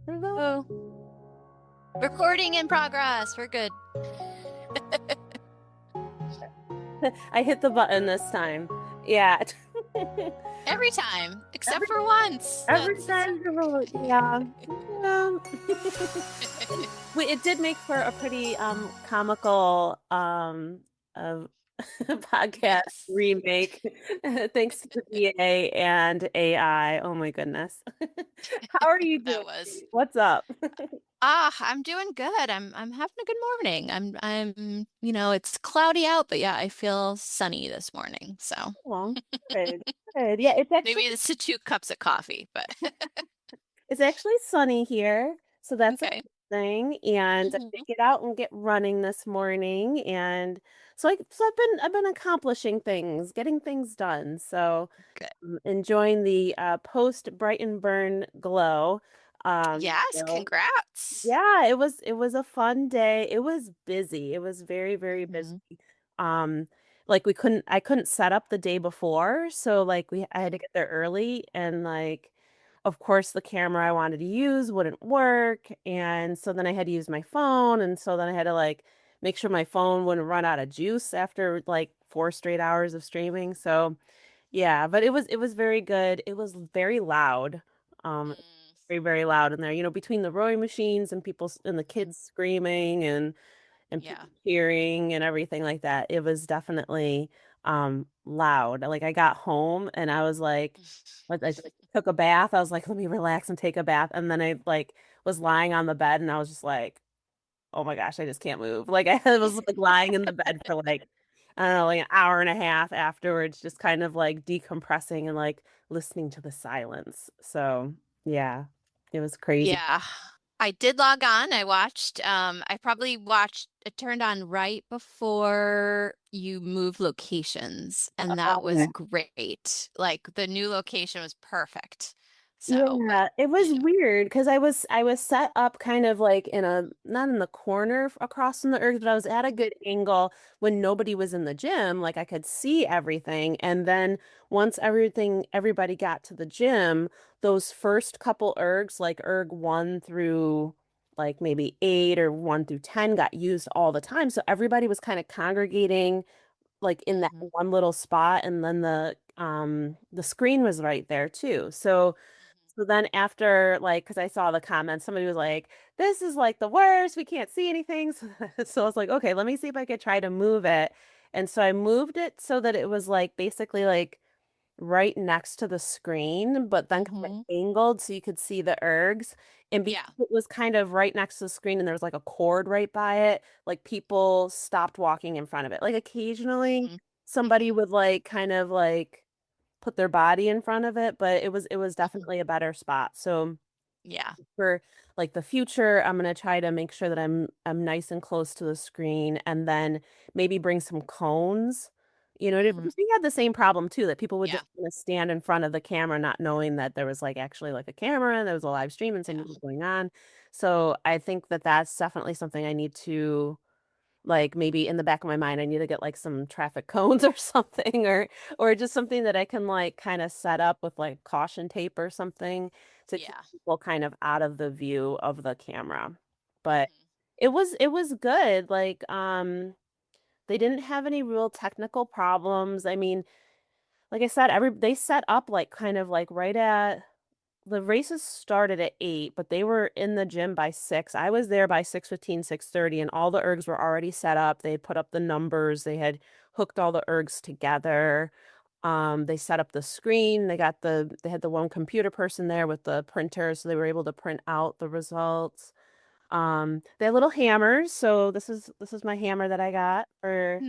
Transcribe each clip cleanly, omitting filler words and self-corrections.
There we go. Oh, recording in progress. We're good. I hit the button this time. Yeah. Every time, except Every for once. every That's time you roll, yeah. Yeah. It did make for a pretty comical uh, podcast yes. remake. Thanks to the VA and AI. Oh my goodness. How are you That doing? was. What's up? I'm doing good. I'm having a good morning. It's cloudy out, but yeah, I feel sunny this morning. So Well, good. Good. Yeah, maybe it's the 2 cups of coffee, but it's actually sunny here, so that's a okay. good thing. And I did Mhm. get out and get running this morning, and so I've been accomplishing things, getting things done. So Good. enjoying the post Brighton Burn glow. Yes, congrats. Yeah, it was a fun day. It was busy. It was very, very busy. Hmm. Um, like I couldn't set up the day before, so like I had to get there early and like of course the camera I wanted to use wouldn't work, and so then I had to use my phone, and so then I had to like make sure my phone wouldn't run out of juice after like 4 straight hours of streaming. So yeah, but it was very good. It was very loud. Um, Mm, very, very loud in there. Between the rowing machines and and the kids screaming and yeah. people cheering and everything like that. It was definitely loud. Like I got home and I was like I took a bath. I was like, let me relax and take a bath. And then I like was lying on the bed and I was just like, oh my gosh, I just can't move. Like I was like lying in the bed for like, I don't know, like an hour and a half afterwards, just kind of like decompressing and like listening to the silence. So yeah, it was crazy. Yeah, I did log on. I probably watched, it turned on right before you move locations, and that was Yeah. great. Like the new location was perfect. So, but Yeah, it was you know, weird because I was set up kind of like in a not in the corner across from the ergs, but I was at a good angle when nobody was in the gym. Like I could see everything. And then once everybody got to the gym, those first couple ergs, like erg 1 through like maybe 8 or 1 through 10 got used all the time. So everybody was kind of congregating like in that hmm one little spot, and then the screen was right there too. So then after like, because I saw the comments, somebody was like, "This is like the worst. We can't see anything." So I was like, "Okay, let me see if I could try to move it." And so I moved it so that it was like basically like right next to the screen, but then kind of hmm angled so you could see the ergs. And because yeah, it was kind of right next to the screen and there was like a cord right by it, like people stopped walking in front of it. Like occasionally hmm somebody hmm would like kind of like put their body in front of it, but it was hmm definitely a better spot. So yeah, for like the future, I'm gonna try to make sure that I'm nice and close to the screen, and then maybe bring some cones. hmm Because we had the same problem too, that people would yeah, just kind of stand in front of the camera, not knowing that there was like actually like a camera and there was a live stream and something yeah. was going on. So I think that that's definitely something I need to like maybe in the back of my mind I need to get like some traffic cones or something or just something that I can like kind of set up with like caution tape or something to keep Yeah. people kind of out of the view of the camera. But hmm it was good. Like they didn't have any real technical problems. I mean, like I said, they set up like kind of like right at the races started at 8, but they were in the gym by 6. I was there by 6:15, 6:30, and all the ergs were already set up. They had put up the numbers. They had hooked all the ergs together. They set up the screen. They had the one computer person there with the printer, so they were able to print out the results. They had little hammers, so this is my hammer that I got for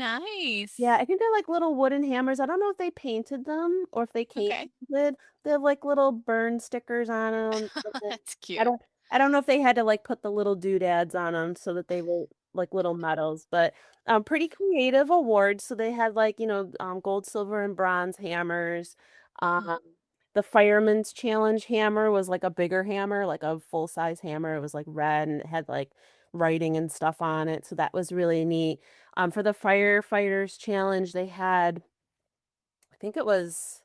yeah, Nice. I think they're like little wooden hammers. I don't know if they painted them or if they came Okay. with. They have like little burn stickers on them. That's I cute. don't I don't know if they had to like put the little doodads on them so that they were like little medals, but pretty creative awards. So they had like, gold, silver, and bronze hammers. Um Hmm the Fireman's Challenge hammer was like a bigger hammer, like a full-size hammer. It was like red and it had like writing and stuff on it. So that was really neat. For the firefighters challenge, I think it was,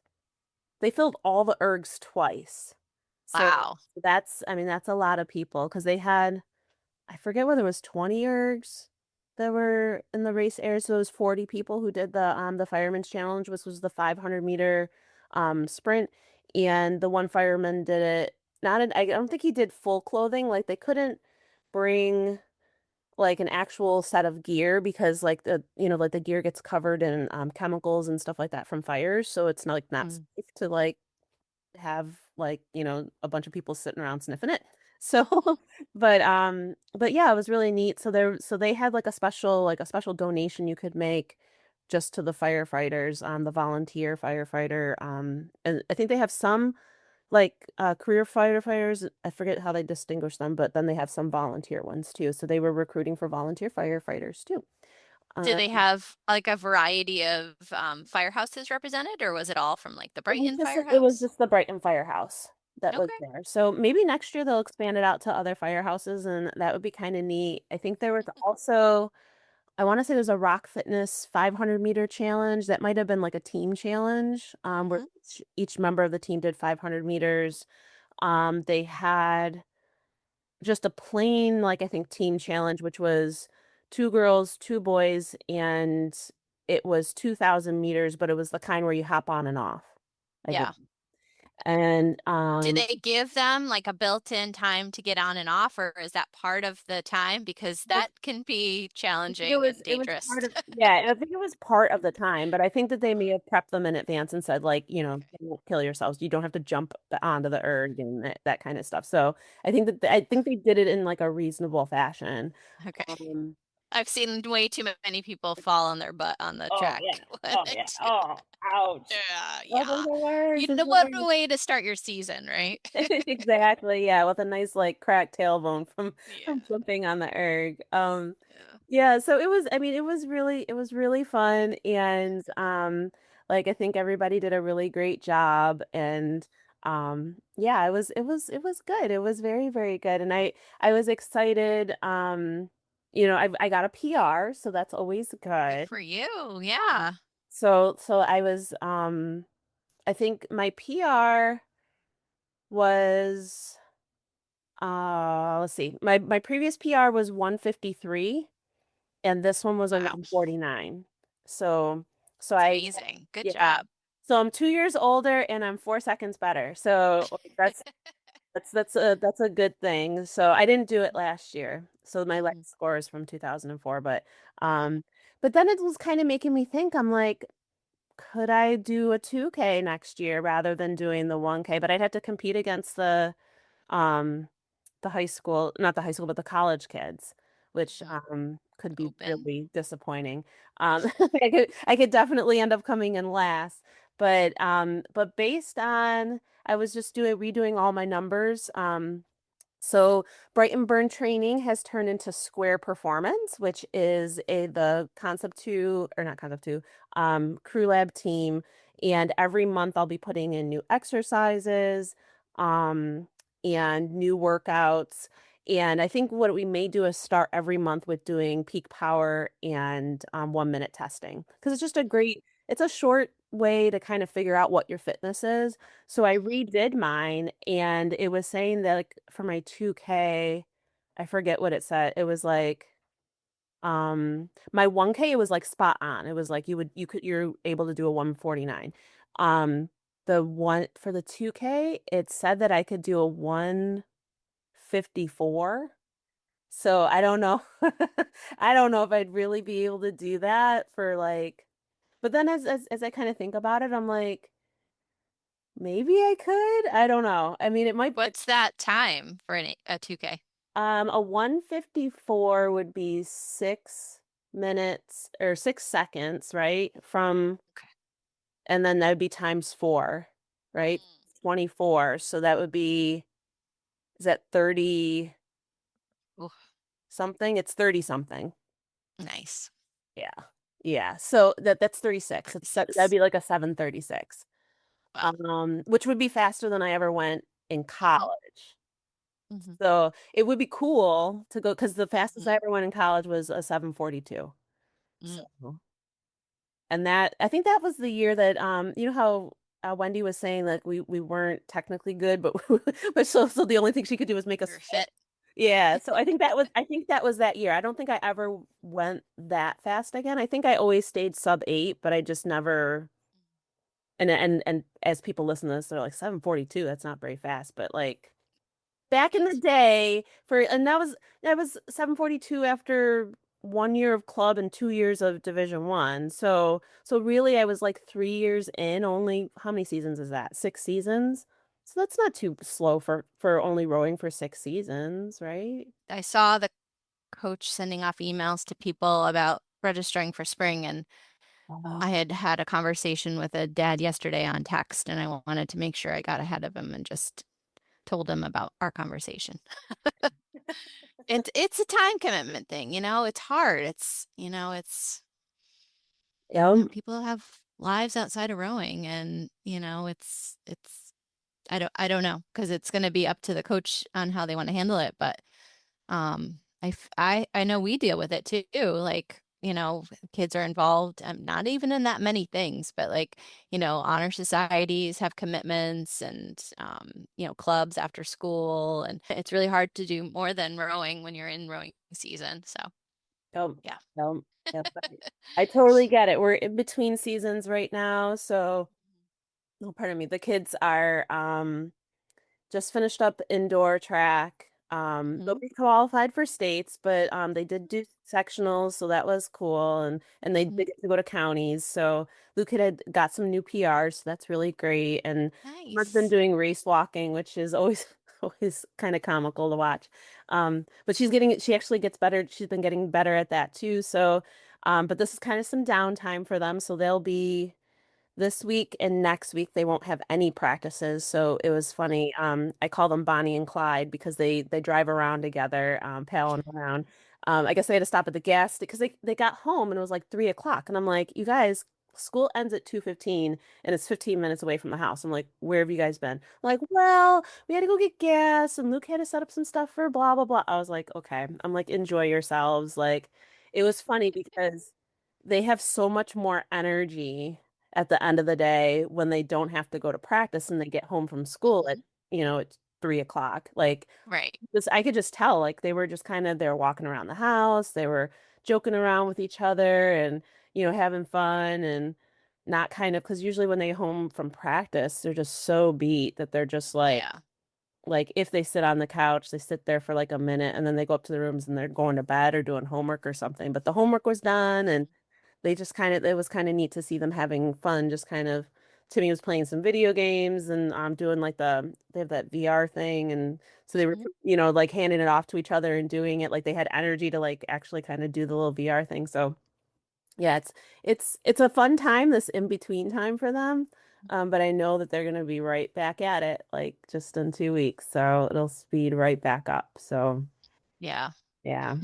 they filled all the ergs twice. So Wow. that's, I mean, that's a lot of people because they had, I forget whether it was 20 ergs that were in the race area. So it was 40 people who did the Fireman's Challenge, which was the 500-meter sprint. And the one fireman did it not in, I don't think he did full clothing. Like they couldn't bring like an actual set of gear because like like the gear gets covered in chemicals and stuff like that from fires. So it's not like not Mm. safe to like have like, a bunch of people sitting around sniffing it. So, but yeah, it was really neat. So they had like a special donation you could make just to the firefighters, the volunteer firefighter. And I think they have some like career firefighters. I forget how they distinguish them, but then they have some volunteer ones too. So they were recruiting for volunteer firefighters too. Did Uh, they have like a variety of firehouses represented, or was it all from like the Brighton It was firehouse? just the Brighton Firehouse that was Okay. there. So maybe next year they'll expand it out to other firehouses and that would be kind of neat. I think there was also, I want to say there's a Rock Fitness 500-meter challenge that might have been like a team challenge, where Hmm. each member of the team did 500 meters. They had just a plain, like I think team challenge, which was two girls, two boys, and it was 2,000 meters, but it was the kind where you hop on and off, I Yeah. believe. And Do they give them like a built-in time to get on and off, or is that part of the time? Because that can be I think it challenging was and it was dangerous. part of, yeah, I think it was part of the time, but I think that they may have prepped them in advance and said like, don't kill yourselves. You don't have to jump onto the erg and that kind of stuff. So I think they did it in like a reasonable fashion. Okay. Um, I've seen way too many people fall on their butt on the oh track yeah. when Oh I yeah. do. Oh, ouch. Yeah, Oh, those yeah. are the worst. You Those know are the what a worst. way to start your season, right? Exactly. Yeah, with a nice like cracked tailbone from Yeah. flipping on the erg. Yeah. Yeah, so it was, I mean, it was really fun and like I think everybody did a really great job and yeah, it was good. It was very, very good. And I was excited. I got a PR, so that's always Good good. for you. Um, Yeah. so I was I think my PR was let's see. My previous PR was 153 and this one was a Wow. 149. So so It's I amazing. Good yeah. job. So I'm 2 years older and I'm 4 seconds better. So like, that's a good thing. So I didn't do it last year. So my Mhm. last score is from 2004, but then it was kind of making me think. I'm like, could I do a 2K next year rather than doing the 1K? But I'd have to compete against um the high school, not the high school, but the college kids, which Mhm. could be Open. really disappointing. I could definitely end up coming in last, but based on I was just redoing all my numbers. So Bright and Burn training has turned into Square Performance, which is the Concept 2 or not Concept 2, Crew Lab team. And every month I'll be putting in new exercises, um, and new workouts. And I think what we may do is start every month with doing peak power and 1 minute testing because it's just it's a short way to kind of figure out what your fitness is. So I Mhm. redid mine and it was saying that like for my 2K, I forget what it said. It was like my 1K it was like spot on. It was like you're able to do a 149. Um the one for the 2K, it said that I could do a 154. So I don't know. I don't know if I'd really be able to do that for like, but then as I kind of think about it, I'm like maybe I could. I don't know. I mean, it might. What's that time for a 2K? A 154 would be 6 minutes or 6 seconds, right? Okay. And then that would be times four, right? Mm. 24. So that would be, is that 30 Ooh, something? It's 30 something. nice. Yeah. Yeah. So that's 36. That'd 36. be like a 7:36. Wow. Which would be faster than I ever went in Hmm. college. Hmm. So it would be cool to go because the fastest Hmm. I ever went in college was a 7:42. So, Mm. and that I think that was the year that you know how Wendy was saying like we weren't technically good, but but so the only thing she could do was make us You're fit. fit. Yeah, so I think that was that year. I don't think I ever went that fast again. I think I always stayed sub 8, but I just never and as people listen to this, they're like 7:42, that's not very fast, but like back in the day for and that was 7:42 after 1 year of club and 2 years of Division 1. So really I was like 3 years in only how many seasons is that? 6 seasons. So that's not too slow for only rowing for 6 seasons, right? I saw the coach sending off emails to people about registering for spring, and I Oh. had had a conversation with a dad yesterday on text, and I wanted to make sure I got ahead of him and just told him about our conversation. It's a time commitment thing, it's hard. Yeah. People have lives outside of rowing, and I don't know, because it's going to be up to the coach on how they want to handle it, but I know we deal with it too. Like, kids are involved, not even in that many things, but like, honor societies have commitments, and clubs after school, and it's really hard to do more than rowing when you're in rowing season. So, Yep. yeah. Yep. Yep. I totally get it. We're in between seasons right now, so oh, pardon me. The kids are just finished up indoor track. Hmm. Nobody qualified for states, but they did do sectionals, so that was cool. And they Hmm. did get to go to counties. So Luke had got some new PRs, so that's really great. And Summer's been Nice. doing race walking, which is always always kind of comical to watch. But she actually gets better. She's been getting better at that too. So, but this is kind of some downtime for them, so they'll be this week and next week they won't have any practices. So it was funny. I call them Bonnie and Clyde because they drive around together, palling around. I guess they had to stop at the gas because they got home and it was like 3 o'clock. And I'm like, you guys, school ends at 2:15 and it's 15 minutes away from the house. I'm like, where have you guys been? Like, well, we had to go get gas and Luke had to set up some stuff for blah blah blah. I was like, okay. I'm like, enjoy yourselves. Like, it was funny because they have so much more energy at the end of the day when they don't have to go to practice and they get home from school at, Hmm. it's 3 o'clock. Like Right. this, I could just tell, like they were just they were walking around the house, they were joking around with each other and, having fun and not because usually when they home from practice, they're just so beat that they're just Yeah. like if they sit on the couch, they sit there for like a minute and then they go up to the rooms and they're going to bed or doing homework or something. But the homework was done and they just it was kind of neat to see them having fun, just Timmy was playing some video games and doing like they have that VR thing and so they were, Hmm. like handing it off to each other and doing it like they had energy to like actually kind of do the little VR thing. So yeah, it's a fun time, this in between time for them. But I know that they're gonna be right back at it like just in 2 weeks. So it'll speed right back up. So Yeah. yeah.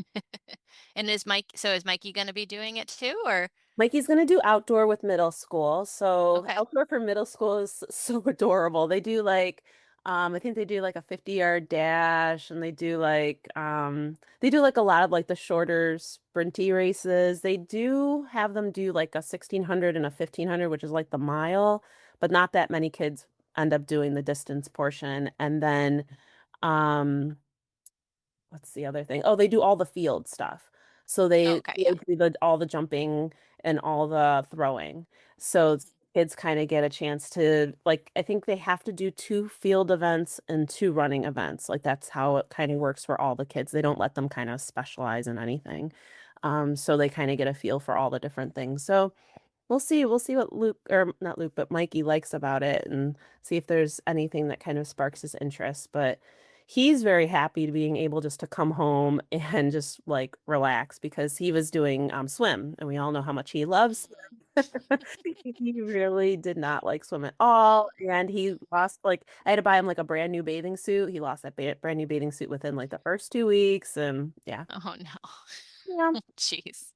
And is Mikey going to be doing it too, or? Mikey's gonna do outdoor with middle school. So Okay. outdoor for middle school is so adorable. They do like I think they do like a 50-yard dash and they do like a lot of like the shorter sprinty races. They do have them do like a 1600 and a 1500, which is like the mile, but not that many kids end up doing the distance portion. And then um what's the other thing? Oh, they do all the field stuff. So Okay, they yeah. do all the jumping and all the throwing. So kids kind of get a chance to like I think they have to do two field events and two running events. Like that's how it kind of works for all the kids. They don't let them kind of specialize in anything. So they kind of get a feel for all the different things. So we'll see. We'll see what Luke, or not Luke, but Mikey likes about it and see if there's anything that kind of sparks his interest. But he's very happy to being able just to come home and just like relax because he was doing swim and we all know how much he loves. Mhm. He really did not like swim at all. And he lost like I had to buy him like a brand new bathing suit. He lost that brand new bathing suit within like the first 2 weeks. And yeah. Oh no. Yeah. Jeez.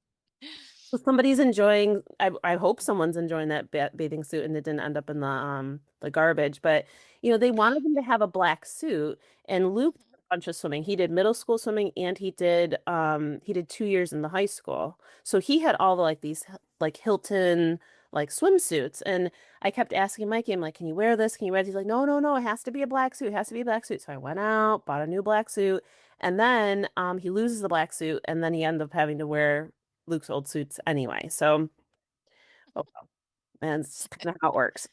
So somebody's enjoying, I hope someone's enjoying that bathing suit and it didn't end up in the garbage. But they wanted him to have a black suit and Luke did a bunch of swimming. He did middle school swimming and he did 2 years in the high school. So he had all the like these like Hilton like swimsuits. And I kept asking Mikey, I'm like, can you wear this? Can you wear this? He's like, no, no, no, it has to be a black suit. It has to be a black suit. So I went out, bought a new black suit, and then he loses the black suit, and then he ended up having to wear Luke's old suits anyway. So, oh well, and it's kind of how it works.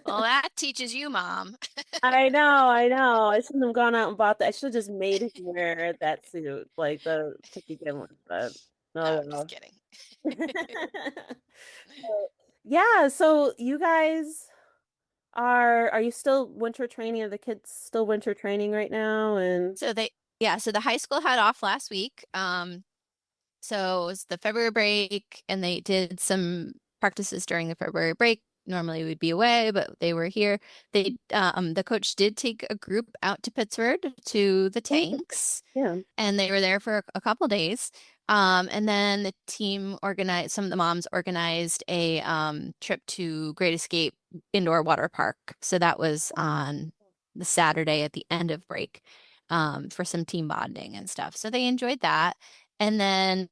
Well, that teaches you, Mom. I know, I know. I shouldn't have gone out and bought that. I should have just made him wear that suit, like the to begin with, but No, no, I'm just no. kidding. Yeah, so you guys are you still winter training? Are the kids still winter training right now? And So yeah, so the high school had off last week. So it was the February break, and they did some practices during the February break. Normally we'd be away, but they were here. The coach did take a group out to Pittsburgh to the oh, tanks, yeah. and they were there for a couple days. And then the team organized, some of the moms organized a trip to Great Escape Indoor Water Park. So that was on the Saturday at the end of break, for some team bonding and stuff. So they enjoyed that. And then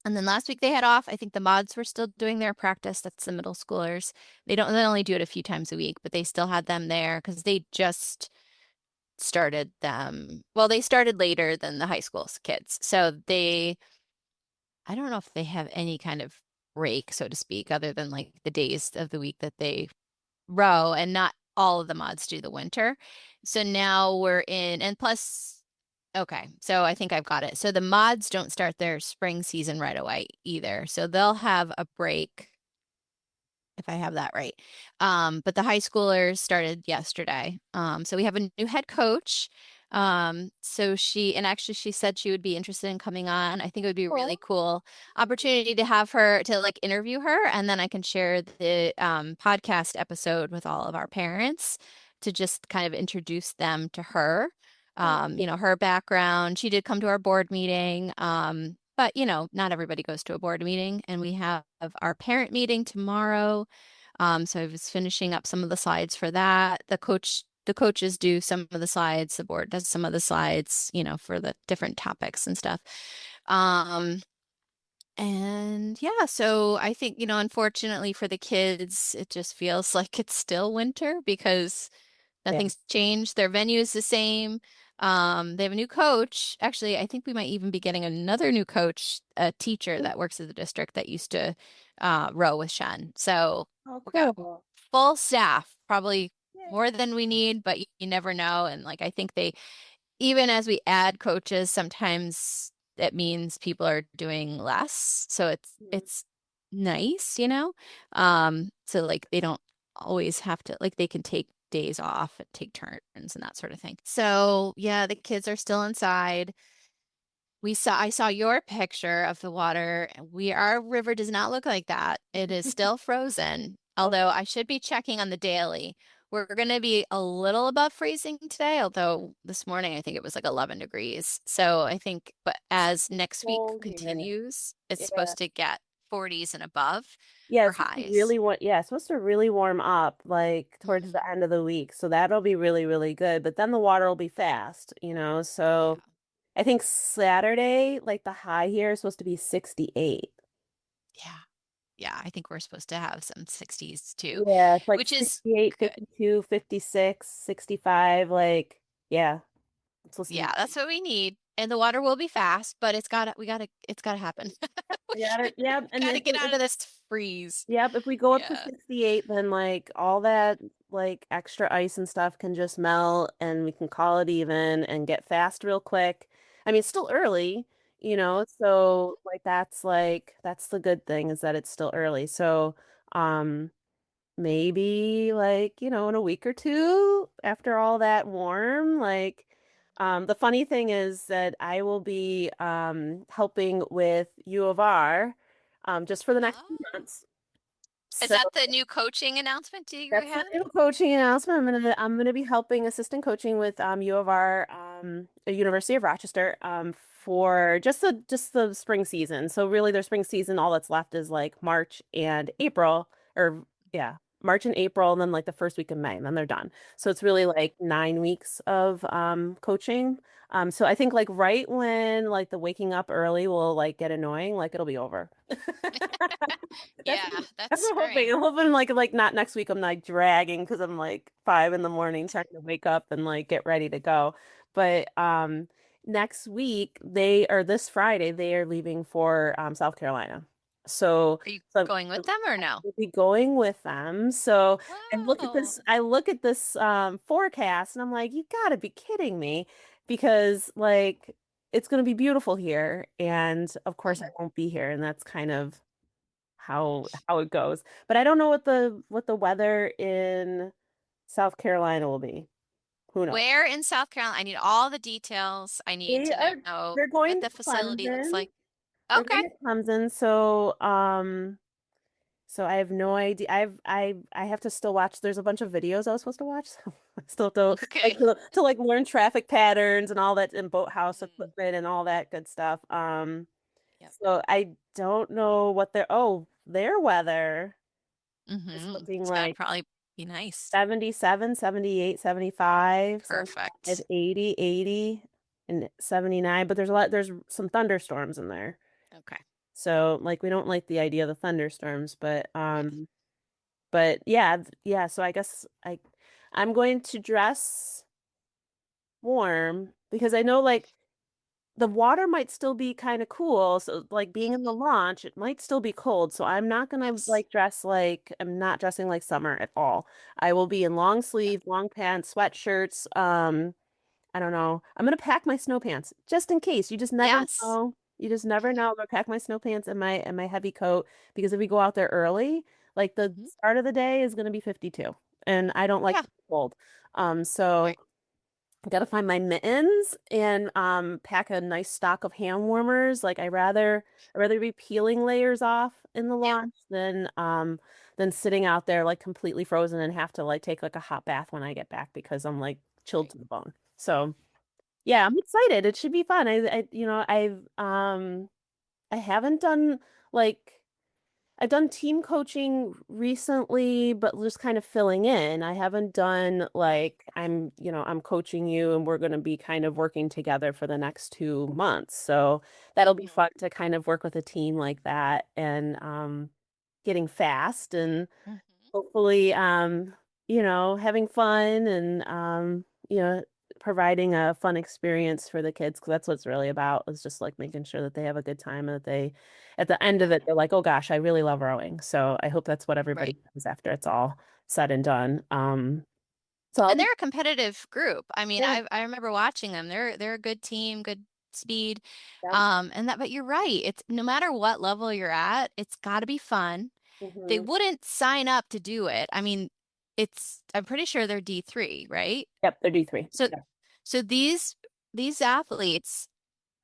last week they had off. I think the mods were still doing their practice. That's the middle schoolers. They only do it a few times a week, but they still had them there because they just started them. Well, they started later than the high school kids. So I don't know if they have any kind of break, so to speak, other than like the days of the week that they row, and not all of the mods do the winter. So now we're in, and plus, okay, so I think I've got it. So the mods don't start their spring season right away either. So they'll have a break, if I have that right. But the high schoolers started yesterday. So we have a new head coach. And actually she said she would be interested in coming on. I think it would be a really Oh, cool opportunity to have her to like interview her, and then I can share the podcast episode with all of our parents to just kind of introduce them to her. Her background. She did come to our board meeting. But not everybody goes to a board meeting, and we have our parent meeting tomorrow. So I was finishing up some of the slides for that. The coaches do some of the slides, the board does some of the slides, for the different topics and stuff. Um, and yeah, so I think, unfortunately for the kids, it just feels like it's still winter because yeah. nothing's changed. Their venue is the same. They have a new coach. Actually, I think we might even be getting another new coach, a teacher that works at the district that used to row with Shen. So Oh, we got cool. full staff, probably Yeah. more than we need, but you never know. And like I think even as we add coaches, sometimes it means people are doing less. So it's nice, so like they don't always have to, like they can take days off and take turns and that sort of thing. So yeah, the kids are still inside. I saw your picture of the water. Our river does not look like that. It is still frozen. Oh, Although I should be checking on the daily. We're going to be a little above freezing today, although this morning I think it was like 11 degrees. So I think, but as next week cold here. continues, it's Yeah. supposed to get 40s and above Yeah, for it's supposed to highs. really it's supposed to really warm up like towards Hmm. the end of the week. So that'll be really, really good. But then the water will be fast, Yeah. So I think Saturday, like the high here is supposed to be 68. Yeah. Yeah. I think we're supposed to have some 60s too, Yeah, it's like which is 68, good. 52, 56, 65. Like, yeah, it's supposed to be. Yeah, that's what we need. And the water will be fast, but it's gotta happen. We Yeah, yeah, and gotta get out of this freeze. if we go up to Yeah. 68, then like all that like extra ice and stuff can just melt and we can call it even and get fast real quick. I mean, it's still early, so that's the good thing is that it's still early. So, um maybe like, in a week or two after all that warm, like the funny thing is that I will be helping with U of R just for the next few Oh. months. Is So that the new coaching announcement you were that's the having? new coaching announcement. I'm gonna be helping assistant coaching with U of R University of Rochester for just the spring season. So really their spring season, all that's left is like March and April or yeah. March and April, and then like the first week of May, and then they're done. So it's really like 9 weeks of coaching. So I think like right when like the waking up early will like get annoying, like it'll be over. That's Yeah, that's that's what I'm hoping. spring. I'm hoping like not next week. I'm like dragging because I'm like 5 in the morning trying to wake up and like get ready to go. But next week they or this Friday they are leaving for South Carolina. So Are you so going with them or no? we'll be going with them. So Wow. I look at this forecast and I'm like, you gotta be kidding me because like it's gonna be beautiful here and of course I won't be here and that's kind of how it goes. But I don't know what the weather in South Carolina will be. Who knows? Where in South Carolina? I need all the details. I need They to are know they're what going to the facility looks Clemson. like. They're Okay. going to Clemson. So I have no idea. I have to still watch. There's a bunch of videos I was supposed to watch. So I still have to like Okay. to like learn traffic patterns and all that and boathouse Mm, equipment and all that good stuff. yep. So I don't know what their weather is Mm-hmm. looking It's got to like. probably be nice. 77, 78, 75, 75, Perfect. 80, 80, and 79, but there's some thunderstorms in there. Okay. So like we don't like the idea of the thunderstorms, Yeah. but yeah, yeah, so I guess I'm going to dress warm because I know like the water might still be kind of cool. So like being in the Hmm. launch, it might still be cold. So I'm not gonna Yes. like dress like I'm not dressing like summer at all. I will be in long Yep. sleeve, long pants, sweatshirts. I don't know. I'm gonna pack my snow pants just in case. You just never Yes. know. You just never know. I'm gonna pack my snow pants and my heavy coat because if we go out there early, like the Hmm. start of the day is gonna be 52, and I don't like Yeah. the cold. So Right. I gotta find my mittens and pack a nice stock of hand warmers. Like I rather be peeling layers off in the Yep. launch than sitting out there like completely frozen and have to like take like a hot bath when I get back because I'm like chilled Right. to the bone. So yeah, I'm excited. It should be fun. I haven't done like I've done team coaching recently, but just kind of filling in. I haven't done Right. like I'm coaching you and we're going to be kind of working together for the next 2 months. So that'll be Hmm. fun to kind of work with a team like that and getting fast and Hmm. hopefully having fun and providing a fun experience for the kids because that's what it's really about is just like making sure that they have a good time and that they at the end of Yeah. it they're like, oh gosh, I really love rowing. So I hope that's what Right. everybody does after it's all said and done. So I'll And be they're a competitive group. I mean, yeah, I remember watching them. They're a good team, good speed. yeah. And that, but you're right. It's no matter what level you're at, it's got to be fun. They Hmm. wouldn't sign up to do it. I mean, I'm pretty sure they're D3, right? Yep, they're D3. So Yeah. so these athletes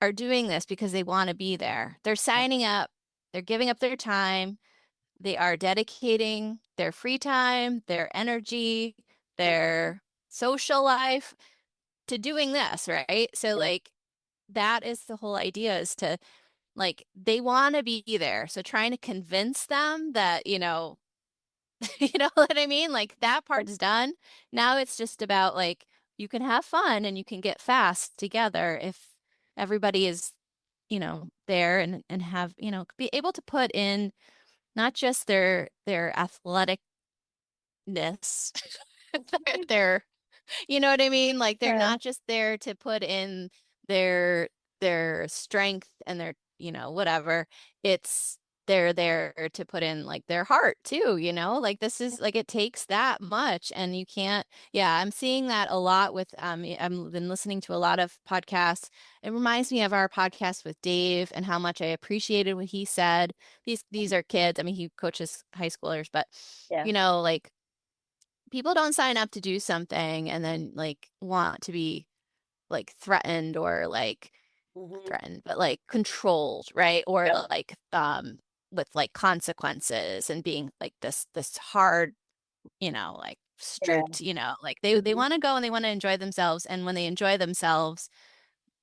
are doing this because they want to be there. They're signing up, they're giving up their time, they are dedicating their free time, their energy, Yeah. their social life to doing this, right? So Yeah. like that is the whole idea is to like they want to be there. So trying to convince them that, you know what I mean? Like that part's done. Now it's just about like you can have fun and you can get fast together if everybody is, there and have, be able to put in not just their athleticness, their you know what I mean? Like they're Yeah. not just there to put in their their strength and their, whatever. It's they're there to put in like their heart too, Like this is like it takes that much and you can't yeah, I'm seeing that a lot with I've been listening to a lot of podcasts. It reminds me of our podcast with Dave and how much I appreciated what he said. These are kids. I mean, he coaches high schoolers, but Yeah. like people don't sign up to do something and then like want to be like threatened or like not Hmm. threatened, but like controlled, right? Or Yep. like with like consequences and being like this hard, like Yeah. strict, like they Hmm. want to go and they want to enjoy themselves and when they enjoy themselves,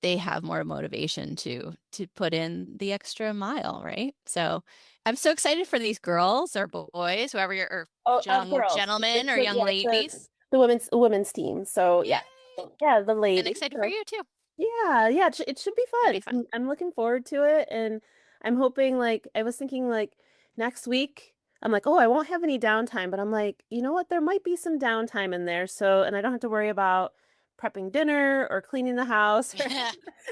they have more motivation to put in the extra mile, right? So I'm so excited for these girls or boys, whoever you're, or Oh, young girls. gentlemen or young Yeah, it's ladies. the women's team. So yeah, Yay! yeah, the And ladies. excited for So you too. yeah, yeah, it should be Should fun. be fun. I'm looking forward to it, and I'm hoping like I was thinking like next week. I'm like, oh, I won't have any downtime, but I'm like, you know what? There might be some downtime in there, so and I don't have to worry about prepping dinner or cleaning the house or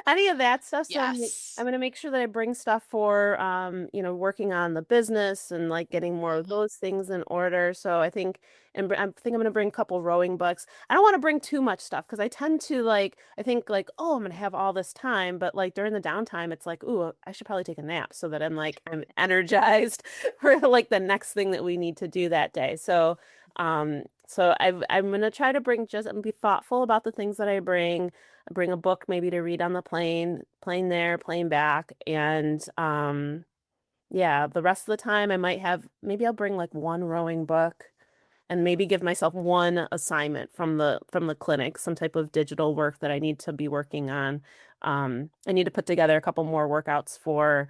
any of that stuff. So I'm Yes. gonna make sure that I bring stuff for working on the business and like getting more of Hmm. those things in order. So I think I'm gonna bring a couple rowing books. I don't want to bring too much stuff because I tend to like I think like, oh, I'm gonna have all this time, but like during the downtime, it's like, ooh, I should probably take a nap so that I'm energized for like the next thing that we need to do that day. I'm gonna try to bring just and be thoughtful about the things that I bring. Bring a book maybe to read on the plane there, plane back, and yeah, the rest of the time I might have maybe I'll bring like one rowing book and maybe give myself one assignment from the clinic, some type of digital work that I need to be working on. I need to put together a couple more workouts for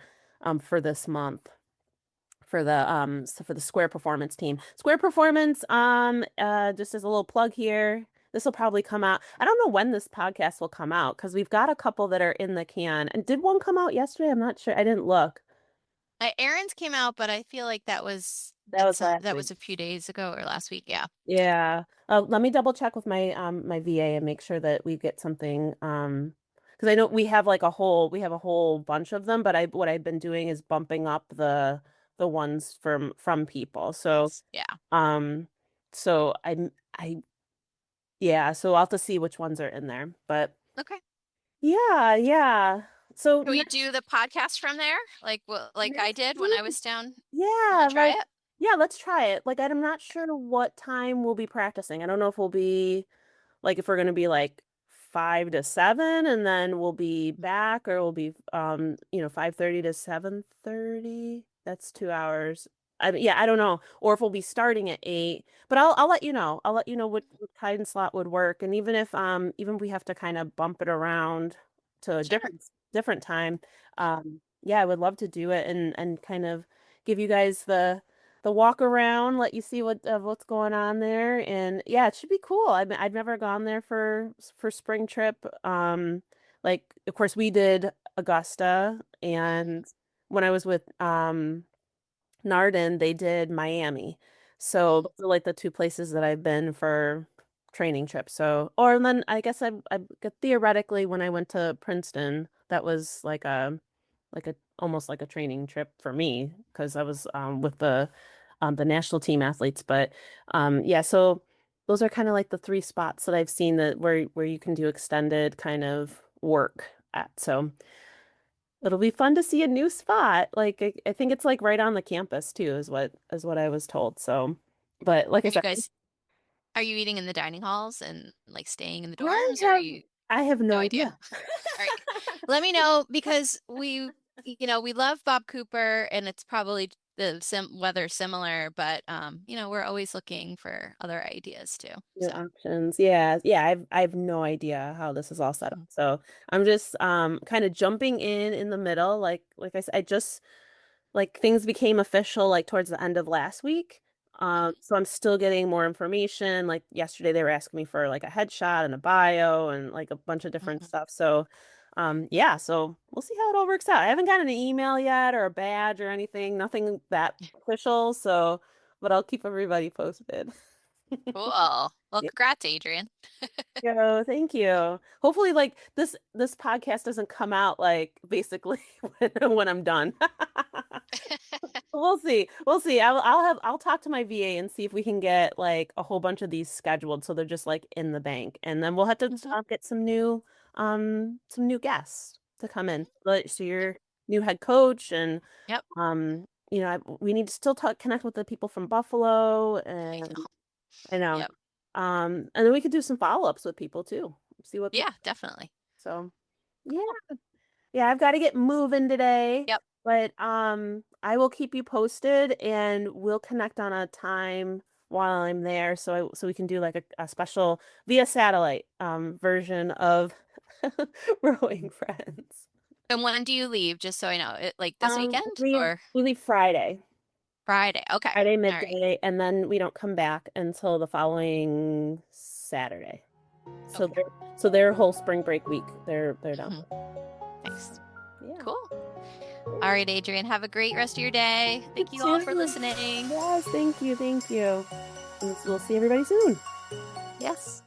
this month for the Square Performance team. Square Performance, just as a little plug here. This will probably come out. I don't know when this podcast will come out because we've got a couple that are in the can. And did one come out yesterday? I'm not sure. I didn't look. Aaron's came out, but I feel like That was last that week. was a few days ago or last week. Yeah. Yeah. Let me double check with my VA and make sure that we get something because I know we have a whole bunch of them, but I what I've been doing is bumping up the ones from people. Yes. Yeah. Um so I yeah, so I'll have to see which ones are in there. But Okay. yeah, yeah. So Can we do the podcast from there? Like I next did when I week, was down. You want yeah, to try like it? yeah, let's try it. Like I'm not sure what time we'll be practicing. I don't know if we'll be like if we're gonna be like 5 to 7 and then we'll be back or we'll be 5:30 to 7:30. That's 2 hours. Yeah, I don't know. Or if we'll be starting at 8. But I'll let you know. I'll let you know what time slot would work. And even if we have to kind of bump it around to a Sure. different time, yeah, I would love to do it and kind of give you guys the walk around, let you see what's going on there, and yeah, it should be cool. I've never gone there for spring trip. Like of course we did Augusta, and when I was with Narden, they did Miami. So Mm-hmm. those are like the two places that I've been for training trips. So, or then I guess theoretically when I went to Princeton, that was like a almost like a training trip for me because I was with the national team athletes. But yeah, so those are kind of like the three spots that I've seen that where you can do extended kind of work at. So it'll be fun to see a new spot. Like I think it's like right on the campus too, is what I was told. So, but like I Are you said, guys are you eating in the dining halls and like staying in the I dorms or are have you I have no no idea. idea? All right. Let me know because we love Bob Cooper and it's probably the sim weather similar, but we're always looking for other ideas too. New So, options. Yeah. Yeah, I have no idea how this is all set up. mhm, So I'm just kind of jumping in the middle. Like I said, I just like things became official like towards the end of last week. mhm, So I'm still getting more information. Like yesterday they were asking me for like a headshot and a bio and like a bunch of different mhm. stuff. So yeah, so we'll see how it all works out. I haven't gotten an email yet or a badge or anything, nothing that official, so but I'll keep everybody posted. Cool. Well, congrats, Adrian. Yo, thank you. Hopefully, like this podcast doesn't come out like basically when I'm done. We'll see. We'll see. I'll talk to my VA and see if we can get like a whole bunch of these scheduled so they're just like in the bank, and then we'll have to Mhm, get some new guests to come mhm. in. So Yep. your new head coach and Yep. we need to still talk connect with the people from Buffalo I and know. I know. Yep. And then we could do some follow-ups with people too. See what Yeah, people. definitely. So, yeah. Cool. Yeah, I've got to get moving today, Yep. but I will keep you posted and we'll connect on a time while I'm there so we can do like a special via satellite version of rowing friends. And when do you leave? Just so I know. Like this weekend We or we leave Friday. Friday? Okay. Friday All right. midday, and then we don't come back until the following Saturday. So Okay. their whole spring break week, they're done. Mhm. Nice. Yeah. Cool. All right, Adrian, have a great rest of your day. You Thank you all for too. listening. Yes, thank you, thank you. And we'll see everybody soon. Yes.